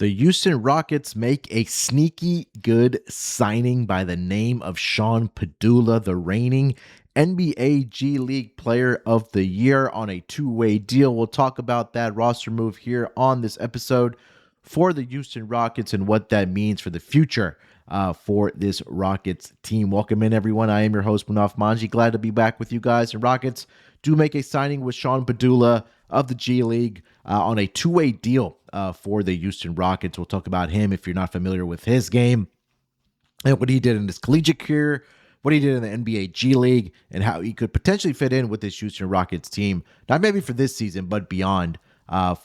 The Houston Rockets make a sneaky good signing by the name of Sean Pedulla, the reigning NBA G League Player of the Year, on a two-way deal. We'll talk about that roster move here on this episode for the Houston Rockets and what that means for the future for this Rockets team. Welcome in, everyone. I am your host, Munaf Manji. Glad to be back with you guys. And Rockets do make a signing with Sean Pedulla of the G League on a two-way deal for the Houston Rockets. We'll talk about him if you're not familiar with his game and what he did in his collegiate career, what he did in the NBA G League, and how he could potentially fit in with this Houston Rockets team, not maybe for this season, but beyond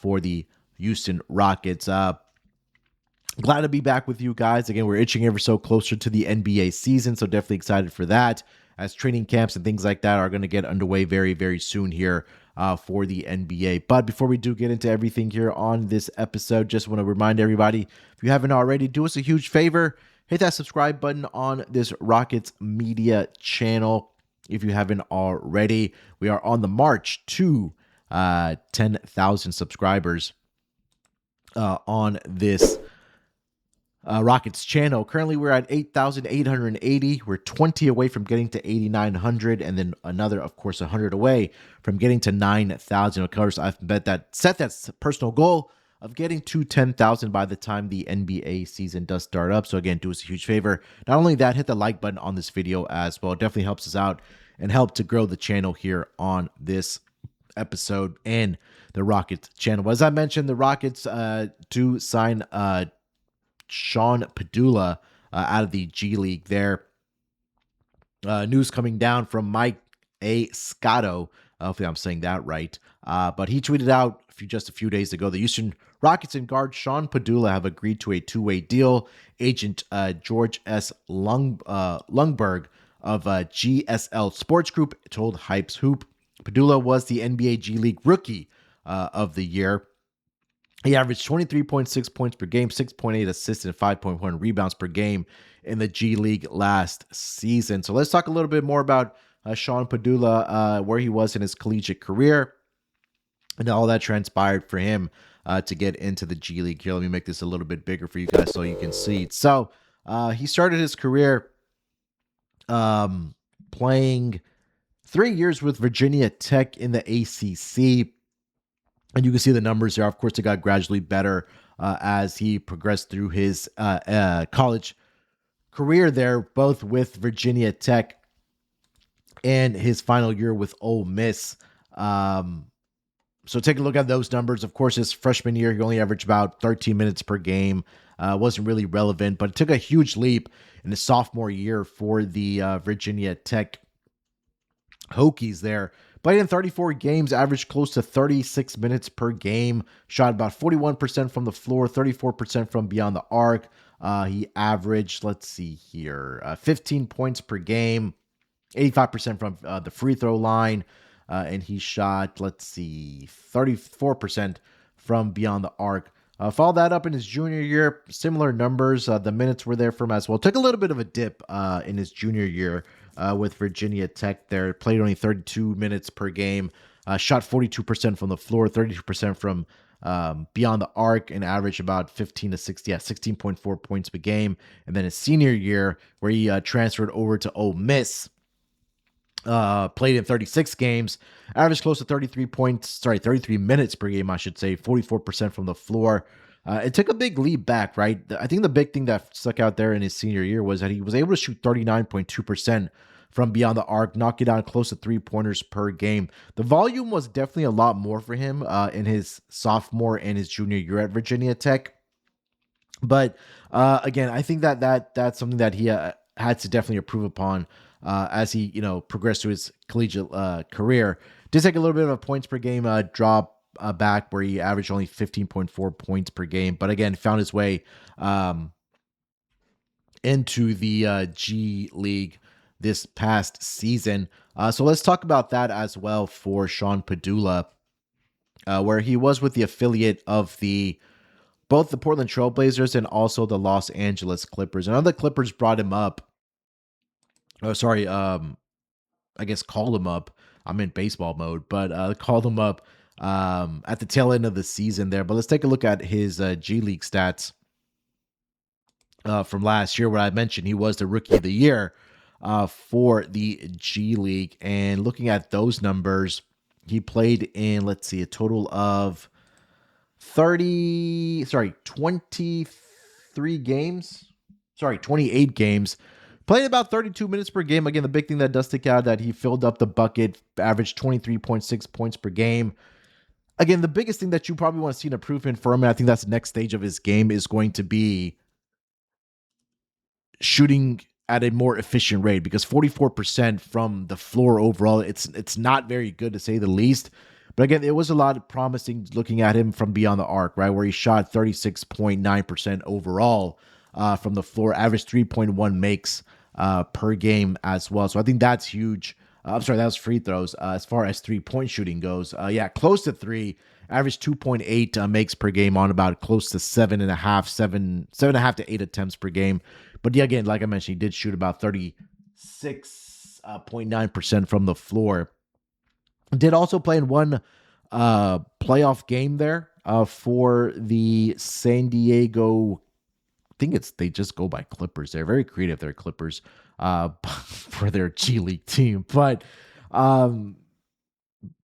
for the Houston Rockets. Glad to be back with you guys. Again, we're itching ever so closer to the NBA season, so definitely excited for that, as training camps and things like that are going to get underway very, very soon here for the NBA. But before we do get into everything here on this episode, just want to remind everybody, if you haven't already, do us a huge favor. Hit that subscribe button on this Rockets Media channel if you haven't already. We are on the march to 10,000 subscribers on this Rockets channel. Currently, we're at 8,880. We're 20 away from getting to 8,900, and then another, of course, 100 away from getting to 9,000. Of course, I've set that personal goal of getting to 10,000 by the time the NBA season does start up. So again, do us a huge favor. Not only that, hit the like button on this video as well. It definitely helps us out and help to grow the channel here on this episode and the Rockets channel. But as I mentioned, the Rockets do sign Sean Pedulla out of the G League there. News coming down from Mike A. Scotto. Hopefully I'm saying that right. But he tweeted out just a few days ago, the Houston Rockets and guard Sean Pedulla have agreed to a two-way deal. Agent George S. Lundberg of GSL Sports Group told Hype's Hoop. Pedulla was the NBA G League Rookie of the Year. He averaged 23.6 points per game, 6.8 assists, and 5.1 rebounds per game in the G League last season. So let's talk a little bit more about Sean Pedulla, where he was in his collegiate career, and all that transpired for him to get into the G League here. Let me make this a little bit bigger for you guys so you can see it. So he started his career playing 3 years with Virginia Tech in the ACC. And you can see the numbers there. Of course, it got gradually better as he progressed through his college career there, both with Virginia Tech and his final year with Ole Miss. So take a look at those numbers. Of course, his freshman year, he only averaged about 13 minutes per game. Wasn't really relevant, but it took a huge leap in his sophomore year for the Virginia Tech Hokies there. Played in 34 games, averaged close to 36 minutes per game, shot about 41% from the floor, 34% from beyond the arc. He averaged, 15 points per game, 85% from the free throw line, and he shot, 34% from beyond the arc. Followed that up in his junior year, similar numbers. The minutes were there for him as well. Took a little bit of a dip in his junior year with Virginia Tech there. Played only 32 minutes per game. Shot 42% from the floor, 32% from beyond the arc, and averaged about 16.4 points per game. And then his senior year, where he transferred over to Ole Miss, played in 36 games, averaged close to 33 minutes per game, I should say, 44% from the floor. It took a big leap back, right? I think the big thing that stuck out there in his senior year was that he was able to shoot 39.2% from beyond the arc, knocking down close to 3-pointers per game. The volume was definitely a lot more for him in his sophomore and his junior year at Virginia Tech. But again, I think that's something that he had to definitely improve upon as he, progressed through his collegiate career. Did take a little bit of a points per game drop back, where he averaged only 15.4 points per game. But again, found his way into the G League this past season. So let's talk about that as well for Sean Pedulla, where he was with the affiliate of both the Portland Trailblazers and also the Los Angeles Clippers. And other Clippers brought him up. I guess called him up. I'm in baseball mode, but called him up at the tail end of the season there. But let's take a look at his G League stats from last year, where I mentioned he was the Rookie of the Year for the G League. And looking at those numbers, he played in, let's see, a total of 23 games. 28 games. Playing about 32 minutes per game. Again, the big thing that does stick out that he filled up the bucket, averaged 23.6 points per game. Again, the biggest thing that you probably want to see an improvement for him, and I think that's the next stage of his game, is going to be shooting at a more efficient rate, because 44% from the floor overall, it's not very good, to say the least. But again, it was a lot promising looking at him from beyond the arc, right, where he shot 36.9% overall from the floor, averaged 3.1 makes per game as well. So I think that's huge. I'm sorry, that was free throws. As far as 3-point shooting goes, yeah, close to 3, average 2.8 makes per game on about close to 7.5 to 8 attempts per game. But yeah, again, like I mentioned, he did shoot about 36.9% from the floor. Did also play in one playoff game there for the San Diego. I think they just go by Clippers. They're very creative. They're Clippers for their G League team. But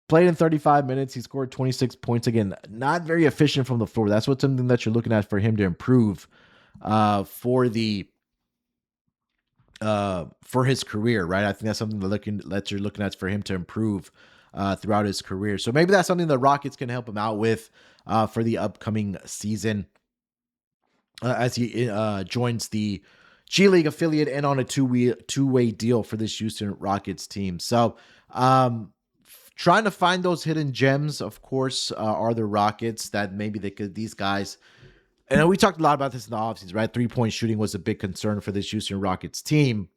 played in 35 minutes. He scored 26 points. Again, not very efficient from the floor. That's something that you're looking at for him to improve for his career, right? I think that's something that you're looking at for him to improve throughout his career. So maybe that's something the Rockets can help him out with for the upcoming season as he joins the G League affiliate and on a two-way deal for this Houston Rockets team. So trying to find those hidden gems, of course, are the Rockets, that maybe these guys. And we talked a lot about this in the offseason, right? 3-point shooting was a big concern for this Houston Rockets team.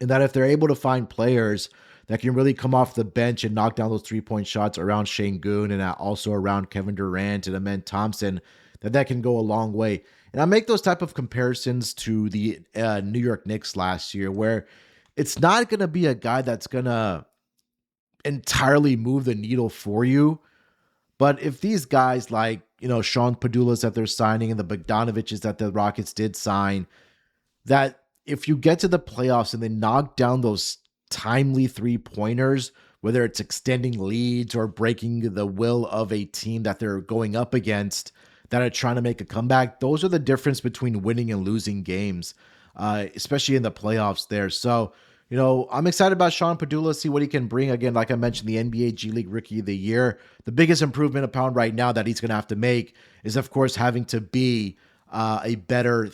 And that if they're able to find players that can really come off the bench and knock down those 3-point shots around Şengün and also around Kevin Durant and Amen Thompson, that can go a long way. And I make those type of comparisons to the New York Knicks last year, where it's not going to be a guy that's going to entirely move the needle for you. But if these guys like, Sean Pedullas that they're signing and the Bogdanoviches that the Rockets did sign, that if you get to the playoffs and they knock down those timely 3-pointers, whether it's extending leads or breaking the will of a team that they're going up against that are trying to make a comeback, those are the difference between winning and losing games, especially in the playoffs there. So, I'm excited about Sean Pedulla, see what he can bring. Again, like I mentioned, the NBA G League Rookie of the Year. The biggest improvement upon right now that he's going to have to make is, of course, having to be a better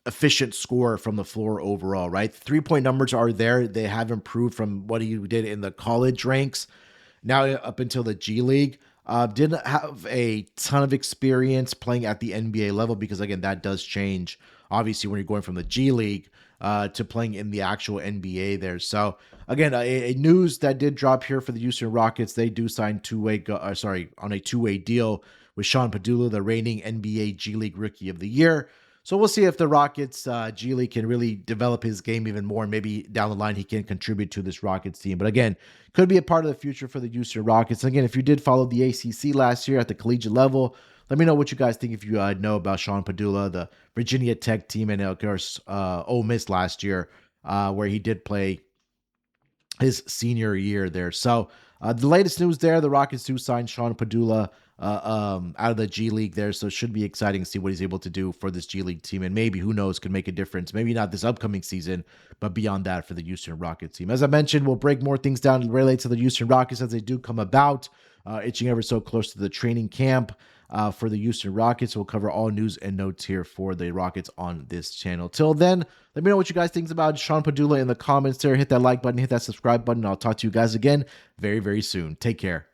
efficient scorer from the floor overall, right? 3-point numbers are there. They have improved from what he did in the college ranks now up until the G League. Didn't have a ton of experience playing at the NBA level because, again, that does change, obviously, when you're going from the G League to playing in the actual NBA there. So, again, a news that did drop here for the Houston Rockets. They do sign on a two-way deal with Sean Pedulla, the reigning NBA G League Rookie of the Year. So we'll see if the Rockets G League can really develop his game even more, and maybe down the line he can contribute to this Rockets team. But again, could be a part of the future for the Houston Rockets. And again, if you did follow the ACC last year at the collegiate level, let me know what you guys think if you know about Sean Pedulla, the Virginia Tech team, and of course Ole Miss last year, where he did play his senior year there. So the latest news there, the Rockets do sign Sean Pedulla out of the G League there. So it should be exciting to see what he's able to do for this G League team. And maybe, who knows, could make a difference. Maybe not this upcoming season, but beyond that for the Houston Rockets team. As I mentioned, we'll break more things down related to the Houston Rockets as they do come about, itching ever so close to the training camp for the Houston Rockets. We'll cover all news and notes here for the Rockets on this channel. Till then, let me know what you guys think about Sean Pedulla in the comments there. Hit that like button, hit that subscribe button. I'll talk to you guys again very, very soon. Take care.